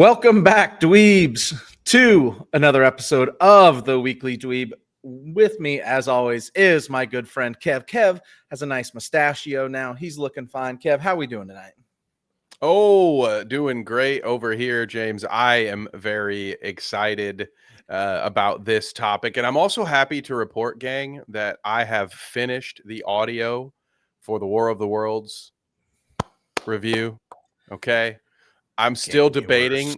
Welcome back, dweebs, to another episode of the Weekly Dweeb. With me, as always, is my good friend Kev. Kev has a nice mustachio now. He's looking fine. Kev, how are we doing tonight? Doing great over here, James. I am very excited about this topic. And I'm also happy to report, gang, that I have finished the audio for the War of the Worlds review. Okay. I'm still debating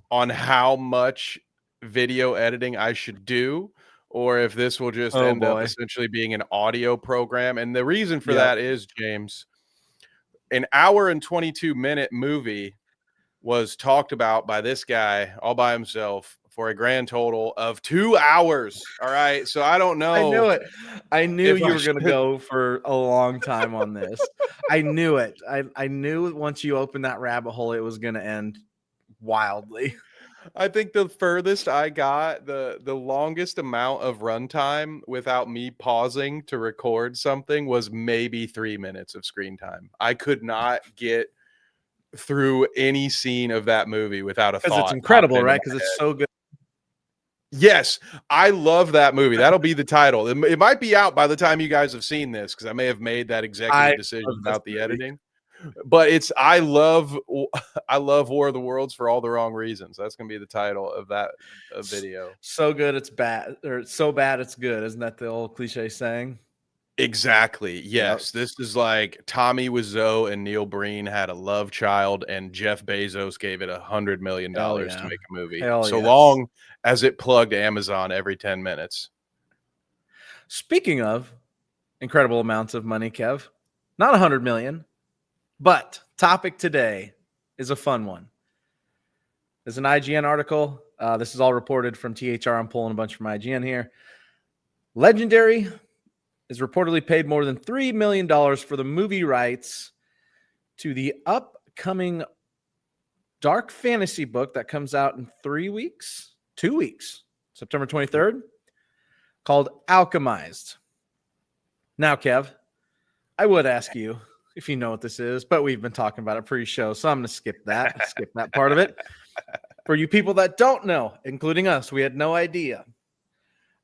on how much video editing I should do, or if this will just end up essentially being an audio program. And the reason for that is, James, an hour and 22-minute movie was talked about by this guy all by himself for a grand total of 2 hours. All right. So I don't know. I knew it. I knew you were going to go for a long time on this. I knew it. I knew once you opened that rabbit hole, it was going to end wildly. I think the furthest I got, the longest amount of runtime without me pausing to record something was maybe 3 minutes of screen time. I could not get through any scene of that movie without a thought. Because it's incredible, right? Because it's so good. Yes, I love that movie. That'll be the title. It might be out by the time you guys have seen this, because I may have made that executive decision about the editing. But I love War of the Worlds for all the wrong reasons. That's gonna be the title of that video. So good it's bad, or so bad it's good. Isn't that the old cliche saying? Exactly. Yes. Yep. This is like Tommy Wiseau and Neil Breen had a love child, and Jeff Bezos gave it $100 million to make a movie. Long as it plugged Amazon every 10 minutes. Speaking of incredible amounts of money, Kev, not 100 million. But topic today is a fun one. There's an IGN article. This is all reported from THR. I'm pulling a bunch from IGN here. Legendary is reportedly paid more than $3 million for the movie rights to the upcoming dark fantasy book that comes out in 2 weeks, September 23rd, called Alchemised. Now, Kev, I would ask you if you know what this is, but we've been talking about it pre-show, so I'm going to skip that part of it. For you people that don't know, including us, we had no idea.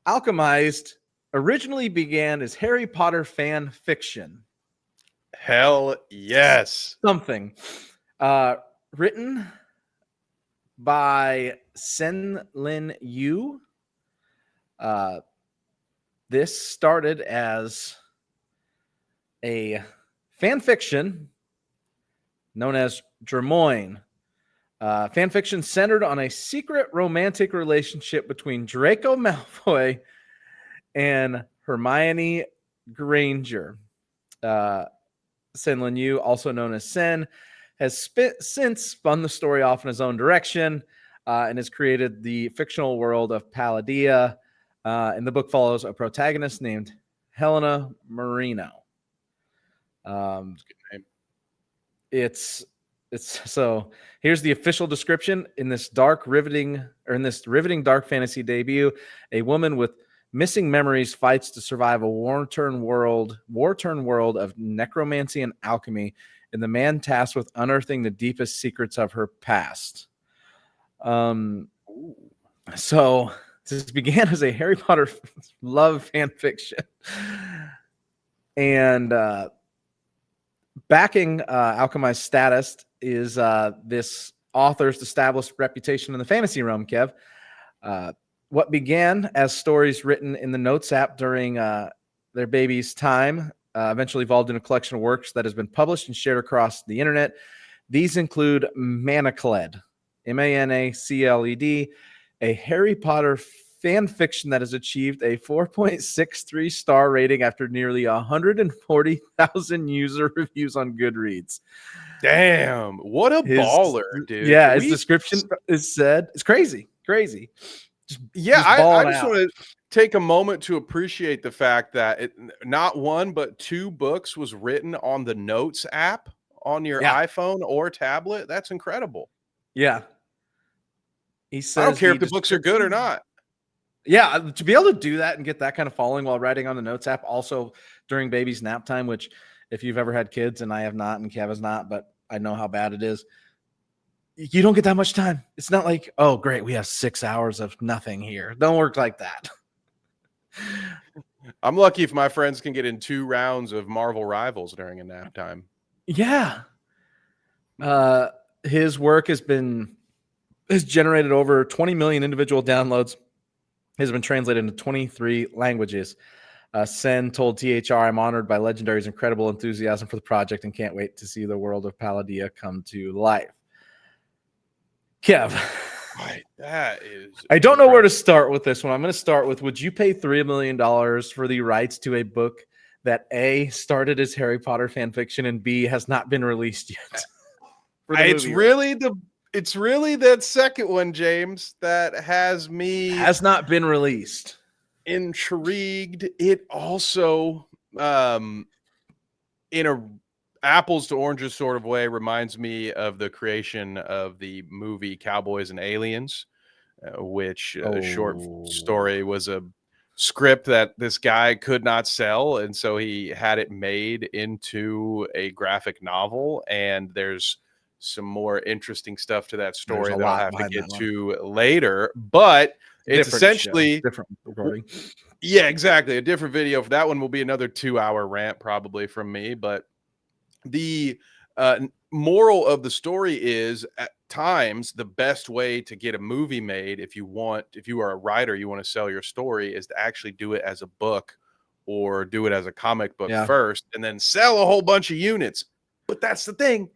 Alchemised originally began as Harry Potter fan fiction. Hell yes. Something. Written by Sen-Lin Yu. This started as a fan fiction known as Drimoyne. Fan fiction centered on a secret romantic relationship between Draco Malfoy and Hermione Granger. Sen-Lin Yu, also known as Sen, has since spun the story off in his own direction and has created the fictional world of Palladia. And the book follows a protagonist named Helena Marino. It's so here's the official description. In this riveting dark fantasy debut, a woman with missing memories fights to survive a war-torn world of necromancy and alchemy, and the man tasked with unearthing the deepest secrets of her past. So this began as a Harry Potter love fan fiction, and backing Alchemist's status is this author's established reputation in the fantasy realm, Kev. What began as stories written in the Notes app during their baby's time eventually evolved in a collection of works that has been published and shared across the internet. These include Manacled, Manacled, a Harry Potter fan fiction that has achieved a 4.63 star rating after nearly 140,000 user reviews on Goodreads. Damn, what a baller, dude. Yeah, his description is said. It's crazy. I just want to take a moment to appreciate the fact that not one, but 2 books was written on the Notes app on your iPhone or tablet. That's incredible. Yeah. He says I don't care if the books are good or not. Yeah, to be able to do that and get that kind of following while writing on the Notes app, also during baby's nap time, which if you've ever had kids, and I have not, and Kev has not, but I know how bad it is. you don't get that much time. It's not like, oh, great, we have 6 hours of nothing here. Don't work like that. I'm lucky if my friends can get in 2 rounds of Marvel Rivals during a nap time. Yeah. His work has generated over 20 million individual downloads. Has been translated into 23 languages. Sen told THR, "I'm honored by Legendary's incredible enthusiasm for the project and can't wait to see the world of Palladia come to life." Kev, Right, that is I don't know where to incredible. start with this one. I'm going to start with, would you pay $3 million for the rights to a book that A, started as Harry Potter fan fiction, and B, has not been released yet? For the It's movie, really that second one, James, that has me has not been released. intrigued. It also, in a apples to oranges sort of way, reminds me of the creation of the movie Cowboys and Aliens, which short story was a script that this guy could not sell, and so he had it made into a graphic novel. And there's some more interesting stuff to that There's story a that I'll lot have to behind get that one. to later. But it's Different show, essentially, different recording. yeah, exactly, a different video. For that one will be another 2-hour rant probably from me. But the moral of the story is, at times, the best way to get a movie made, if you are a writer, you want to sell your story, is to actually do it as a book or do it as a comic book Yeah. first and then sell a whole bunch of units. But that's the thing,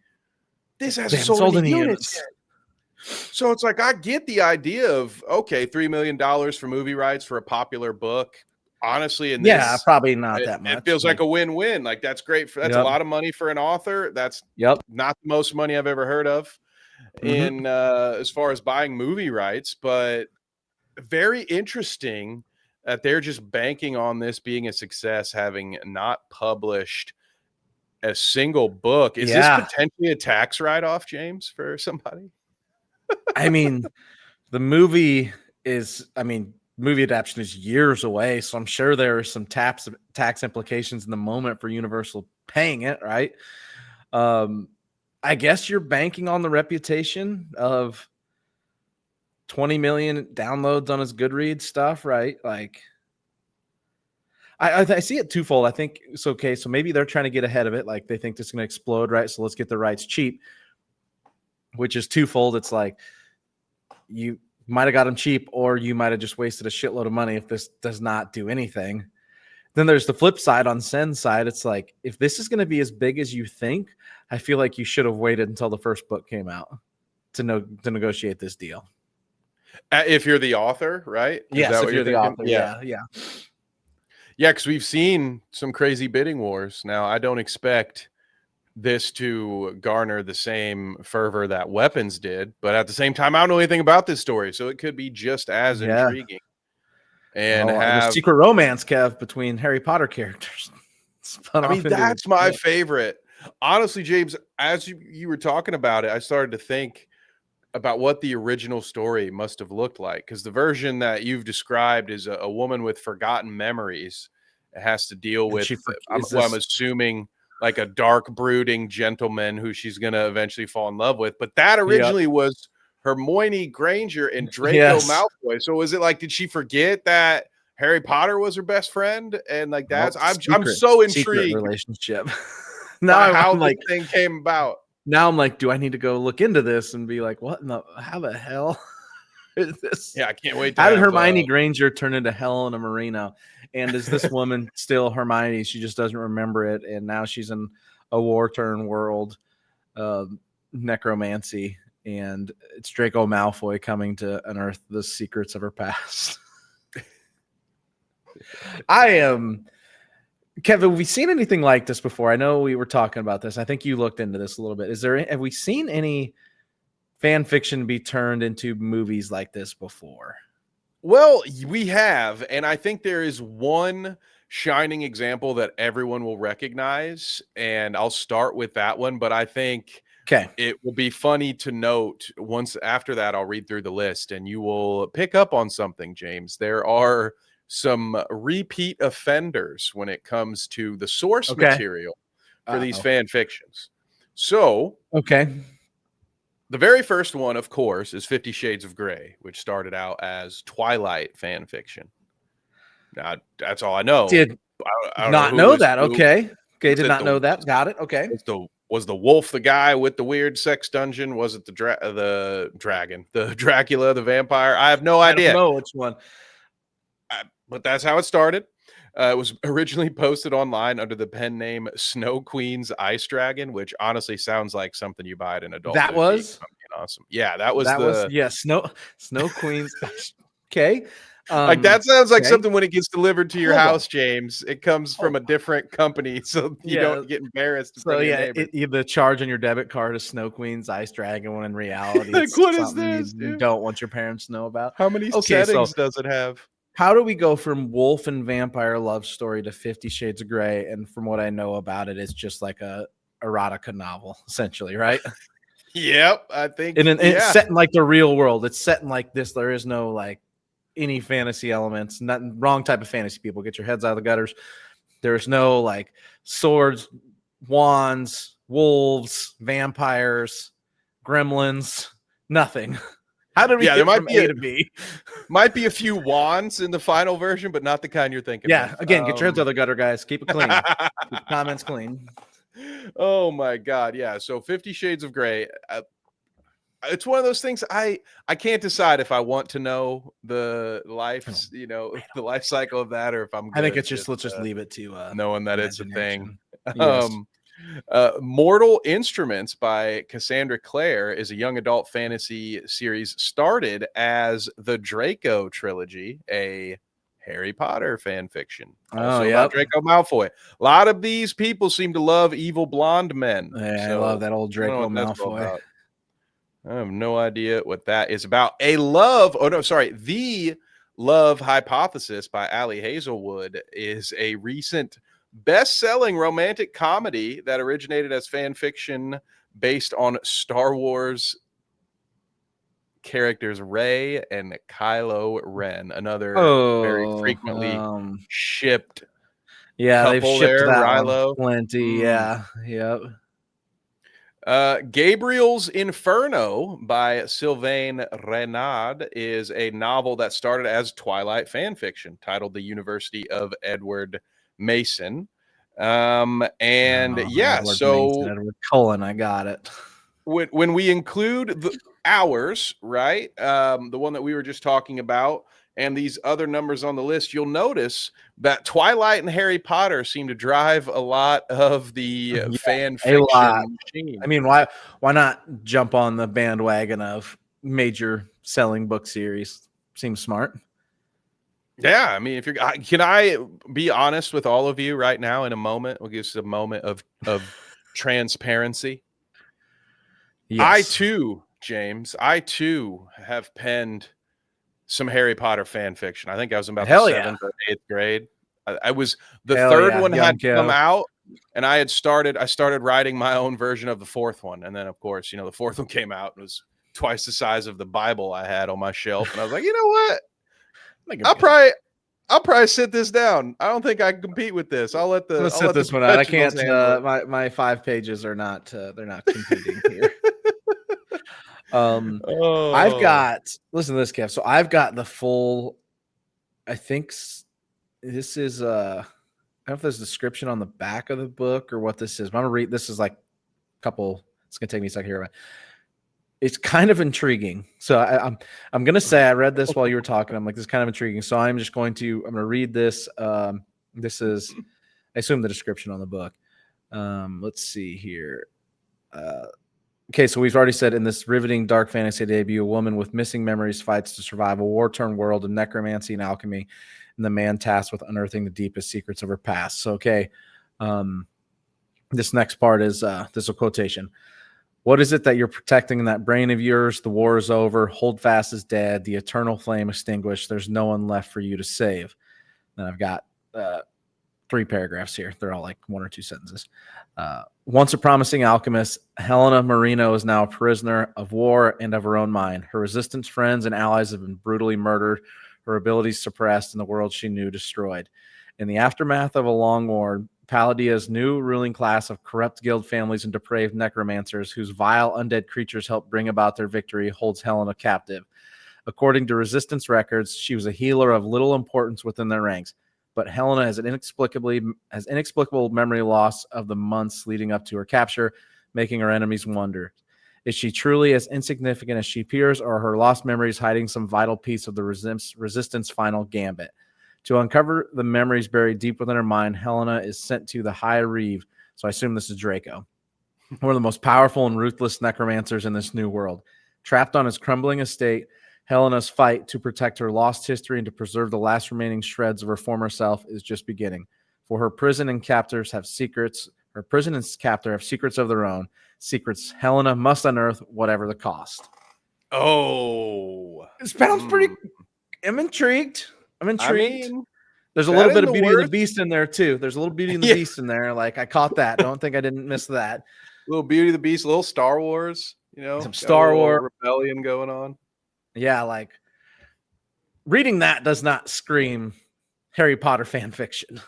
this hasn't They haven't sold any units. yet. So it's like, I get the idea of, okay, $3 million for movie rights for a popular book. Honestly, in Yeah, this, probably not that it much. feels like a win-win. Like, that's great. That's a Yep. lot of money for an author. That's Yep. not the most money I've ever heard of in as far as buying movie rights, but very interesting that they're just banking on this being a success, having not published a single book. Is this Yeah. potentially a tax write-off, James, for somebody? I mean, the movie movie adaptation is years away, so I'm sure there are some tax implications in the moment for Universal paying it, right? I guess you're banking on the reputation of 20 million downloads on his Goodreads stuff, right? Like, I see it twofold. I think it's okay. So maybe they're trying to get ahead of it. Like, they think this is going to explode, right? So let's get the rights cheap, which is twofold. It's like, you might have got them cheap, or you might have just wasted a shitload of money if this does not do anything. Then there's the flip side on Sen's side. It's like, if this is going to be as big as you think, I feel like you should have waited until the first book came out to negotiate this deal. If you're the author, right? Yes, if you're the thinking? author. Yeah. Yeah, because we've seen some crazy bidding wars. Now, I don't expect this to garner the same fervor that Weapons did, but at the same time, I don't know anything about this story, so it could be just as Yeah. intriguing. And The secret romance, Kev, between Harry Potter characters. That's my favorite. Honestly, James, as you were talking about it, I started to think about what the original story must have looked like, because the version that you've described is a woman with forgotten memories. It has to deal with, I'm assuming, like a dark, brooding gentleman who she's going to eventually fall in love with. But that originally was Hermione Granger and Draco Malfoy. So was it like, did she forget that Harry Potter was her best friend? And like, I'm so intrigued relationship. now how this thing came about. Now I'm like, do I need to go look into this and be like, how the hell is this? Yeah, I can't wait. How did Hermione Granger turn into Helena Marino? And is this woman still Hermione? She just doesn't remember it. And now she's in a war-torn world of necromancy. And it's Draco Malfoy coming to unearth the secrets of her past. Kevin, have we seen anything like this before? I know we were talking about this. I think you looked into this a little bit. Have we seen any fan fiction be turned into movies like this before? Well, we have, and I think there is one shining example that everyone will recognize, and I'll start with that one, but I think it will be funny to note once after that I'll read through the list and you will pick up on something, James. There are some repeat offenders when it comes to the source material for these fan fictions. So, The very first one, of course, is 50 Shades of Grey, which started out as Twilight fan fiction. Now, that's all I know. Did I don't know not who know was that. who. Okay. Okay. Was Did it not the know that. Got it. Okay. was the wolf the guy with the weird sex dungeon? Was it the dragon, the Dracula, the vampire? I have no I don't idea. know which one. But that's how it started. It was originally posted online under the pen name Snow Queen's Ice Dragon, which honestly sounds like something you buy at an adult That boutique. was Awesome. Yeah, that was Snow Queens. Okay. like that sounds like Okay. something when it gets delivered to your Hold on. house, James. It comes from a different company, so you Yeah. don't get embarrassed in So front of your yeah, neighbors. the charge on your debit card is Snow Queen's Ice Dragon, when in reality Like, it's what is something this, you dude? don't want your parents to know about. How many Okay, so settings does it have? how do we go from wolf and vampire love story to 50 Shades of Grey? And from what I know about it, it's just like a erotica novel, essentially, right? Yep, I think And it's yeah. set in like the real world. It's set in like this. There is no like any fantasy elements. Not wrong type of fantasy. People, get your heads out of the gutters. There's no like swords, wands, wolves, vampires, gremlins, nothing. How did we Yeah, there get might from be A to B? might be a few wands in the final version, but not the kind you're thinking Yeah, of. again, get your heads out of the gutter, guys. Keep it clean. Keep the comments clean. Oh my god, yeah. So 50 Shades of Grey. It's one of those things I can't decide if I want to know the life, the life cycle of that, or if I'm I think good it's just let's just leave it to knowing that it's a thing. imagination. Yes. Mortal Instruments by Cassandra Clare is a young adult fantasy series started as the Draco trilogy, a Harry Potter fan fiction, also about Draco Malfoy. A lot of these people seem to love evil blonde men. Yeah, I So love that old I don't know Draco what that's all Malfoy. about. I have no idea what that is about. The Love Hypothesis by Ali Hazelwood is a recent best-selling romantic comedy that originated as fan fiction based on Star Wars characters Rey and Kylo Ren, another very frequently shipped yeah, they've couple shipped there, that one Rilo. plenty. Yeah, yep. Gabriel's Inferno by Sylvain Renaud is a novel that started as Twilight fan fiction titled The University of Edward Mason. Edward Mason, Edward Cullen, I got it. When we include the hours, right? The one that we were just talking about, and these other numbers on the list, you'll notice that Twilight and Harry Potter seem to drive a lot of the fan fiction machine. I mean, why not jump on the bandwagon of major selling book series? Seems smart. Yeah, I mean, can I be honest with all of you right now in a moment? We'll give us a moment of transparency. Yes. I too, James, have penned some Harry Potter fan fiction. I think I was in about the 7th or 8th grade. I was the third one had come out, and I started writing my own version of the 4th one. And then of course, the 4th one came out and was twice the size of the Bible I had on my shelf. And I was like, you know what? I'll probably sit this down. I don't think I can compete with this. I'll let this one out. I can't. My 5 pages are not. They're not competing here. I've got. Listen to this, Kev. So I've got the full. I think this is. I don't know if there's a description on the back of the book or what this is. But I'm gonna read. This is like a couple. It's gonna take me a second here. It's kind of intriguing. So I'm gonna say I read this while you were talking. I'm like, this is kind of intriguing. So I'm gonna read this. This is, I assume, the description on the book. Let's see here. Okay, so we've already said, in this riveting dark fantasy debut, a woman with missing memories fights to survive a war-torn world of necromancy and alchemy, and the man tasked with unearthing the deepest secrets of her past. So, okay, this next part is this is a quotation. What is it that you're protecting in that brain of yours? The war is over. Holdfast is dead. The eternal flame extinguished. There's no one left for you to save. Then I've got 3 paragraphs here. They're all like 1 or 2 sentences. Once a promising alchemist, Helena Marino is now a prisoner of war and of her own mind. Her resistance friends and allies have been brutally murdered, her abilities suppressed, and the world she knew destroyed. In the aftermath of a long war, Palladia's new ruling class of corrupt guild families and depraved necromancers whose vile undead creatures help bring about their victory holds Helena captive. According to Resistance records, she was a healer of little importance within their ranks, but Helena has inexplicable memory loss of the months leading up to her capture, making her enemies wonder. Is she truly as insignificant as she appears, or are her lost memories hiding some vital piece of the Resistance final gambit? To uncover the memories buried deep within her mind, Helena is sent to the High Reeve, so I assume this is Draco, one of the most powerful and ruthless necromancers in this new world. Trapped on his crumbling estate, Helena's fight to protect her lost history and to preserve the last remaining shreds of her former self is just beginning. For her prison and captors have secrets. Her prison and captor have secrets of their own. Secrets Helena must unearth, whatever the cost. Oh, It sounds pretty. I'm intrigued. I mean, there's a that little in bit of the Beauty and the worst- Beast in there too. There's a little Beauty and the Yeah. Beast in there. Like I caught that. Don't think I didn't miss that. little Beauty and the Beast, a little Star Wars, you know, Some got a Star little Wars rebellion going on. Yeah, like reading that does not scream Harry Potter fan fiction.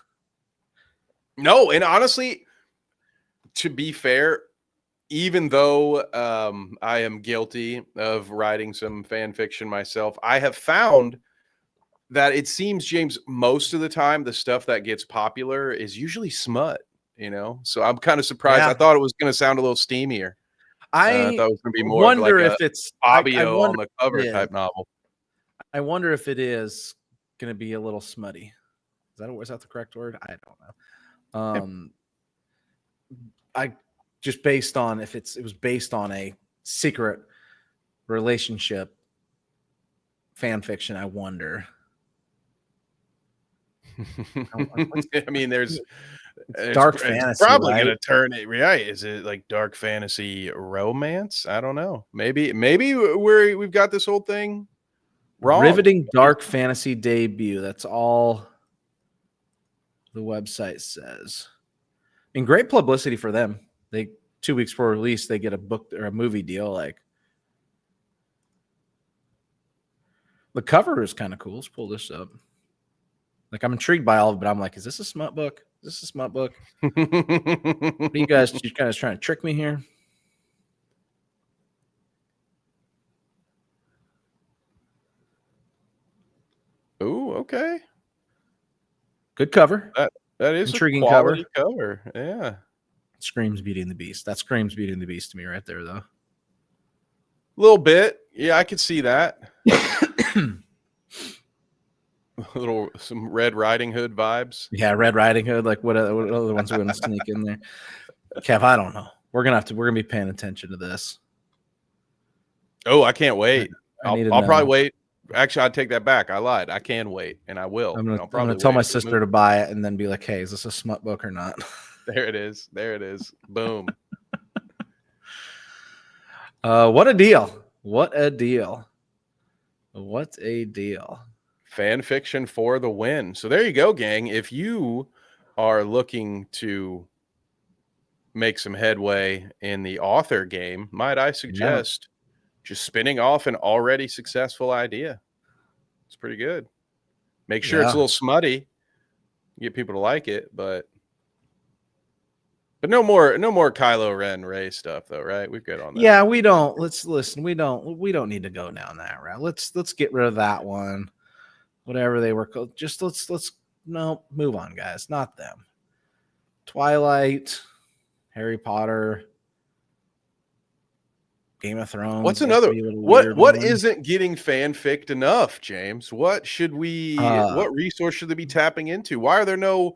No, and honestly, to be fair, even though I am guilty of writing some fan fiction myself, I have found that it seems, James, most of the time the stuff that gets popular is usually smut, you know? So I'm kind of surprised. Yeah. I thought it was going to sound a little steamier. I thought it was going to be more wonder of like if it's Fabio I on the cover type novel. I wonder if it is going to be a little smutty. Is that the correct word? I don't know. I just based on if it was based on a secret relationship fan fiction, I wonder. I mean, there's dark it's fantasy, probably right? going to turn it right. Is it like dark fantasy romance? I don't know. Maybe we've got this whole thing wrong. Riveting dark fantasy debut. That's all the website says. And great publicity for them. They 2 weeks before release, they get a book or a movie deal. Like the cover is kind of cool. Let's pull this up. Like I'm intrigued by all of it, but I'm like, is this a smut book? Is this a smut book? Are you guys trying to trick me here? Oh, okay. Good cover. That is intriguing a quality cover. Yeah. Screams Beauty and the Beast. That screams Beauty and the Beast to me right there, though. A little bit. Yeah, I could see that. Some Red Riding Hood vibes. Yeah, Red Riding Hood. Like what other ones are going to sneak in there? Kev, I don't know. We're gonna be paying attention to this. Oh, I can't wait. I'll probably wait. Actually, I'd take that back. I lied. I can wait, and I will. I'm gonna tell my sister to buy it and then be like, "Hey, is this a smut book or not?" There it is. There it is. Boom. What a deal! What a deal! What a deal! Fan fiction for the win. So there you go, gang. If you are looking to make some headway in the author game, might I suggest just spinning off an already successful idea. It's pretty good. Make sure it's a little smutty, get people to like it, but no more Kylo Ren Rey stuff though, right? We've got on that. Yeah, we don't. Let's listen. We don't need to go down that route. Let's get rid of that one. Whatever they were called. Just let's move on, guys. Not them. Twilight, Harry Potter, Game of Thrones. What's another what isn't getting fanficked enough, James? What should we what resource should they be tapping into? Why are there no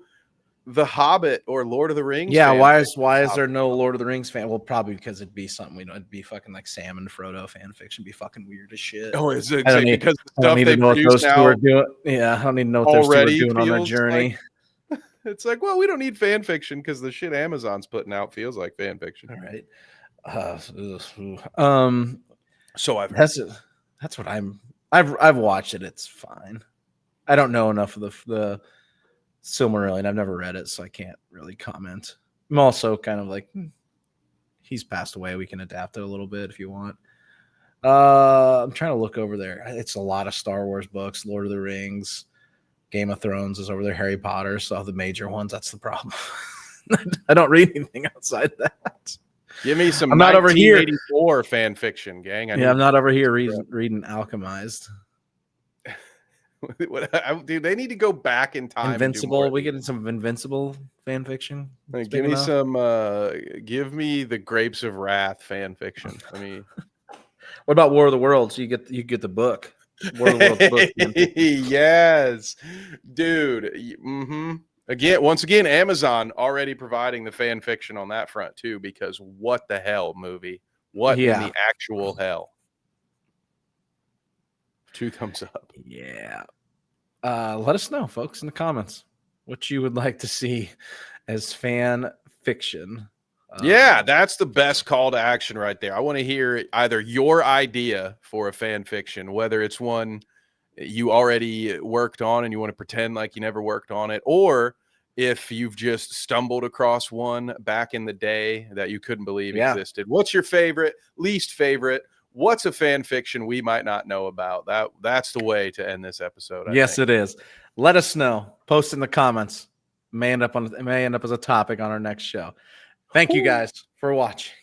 The Hobbit or Lord of the Rings? Yeah, why is there no Lord of the Rings fan? Well, probably because it'd be something it'd be fucking like Sam and Frodo fan fiction, be fucking weird as shit. Oh, is it because the stuff they produce now are doing? Yeah, I don't need to know what those two are doing on their journey. Like, it's like, well, we don't need fan fiction because the shit Amazon's putting out feels like fan fiction. All right. So I've heard. That's what I've watched it. It's fine. I don't know enough of the Silmarillion. I've never read it, so I can't really comment. I'm also kind of like, he's passed away. We can adapt it a little bit if you want. I'm trying to look over there. It's a lot of Star Wars books, Lord of the Rings, Game of Thrones is over there, Harry Potter. So the major ones, that's the problem. I don't read anything outside that. Give me some I'm not over here. 1984 fan fiction, gang. I'm not over here reading Alchemized. Dude, they need to go back in time. Invincible. We getting some Invincible fan fiction. Give me some. Give me the Grapes of Wrath fan fiction. I mean, what about War of the Worlds? You get the book. War of the Worlds book. Yes, dude. Once again, Amazon already providing the fan fiction on that front too. Because what the hell, movie? What in the actual hell? 2 thumbs up. Yeah. Let us know, folks, in the comments what you would like to see as fan fiction. Yeah, that's the best call to action right there. I want to hear either your idea for a fan fiction, whether it's one you already worked on and you want to pretend like you never worked on it, or if you've just stumbled across one back in the day that you couldn't believe existed. What's your favorite, least favorite? What's a fan fiction we might not know about? That's the way to end this episode. I think. It is. Let us know. Post in the comments. May end up as a topic on our next show. Thank you guys for watching.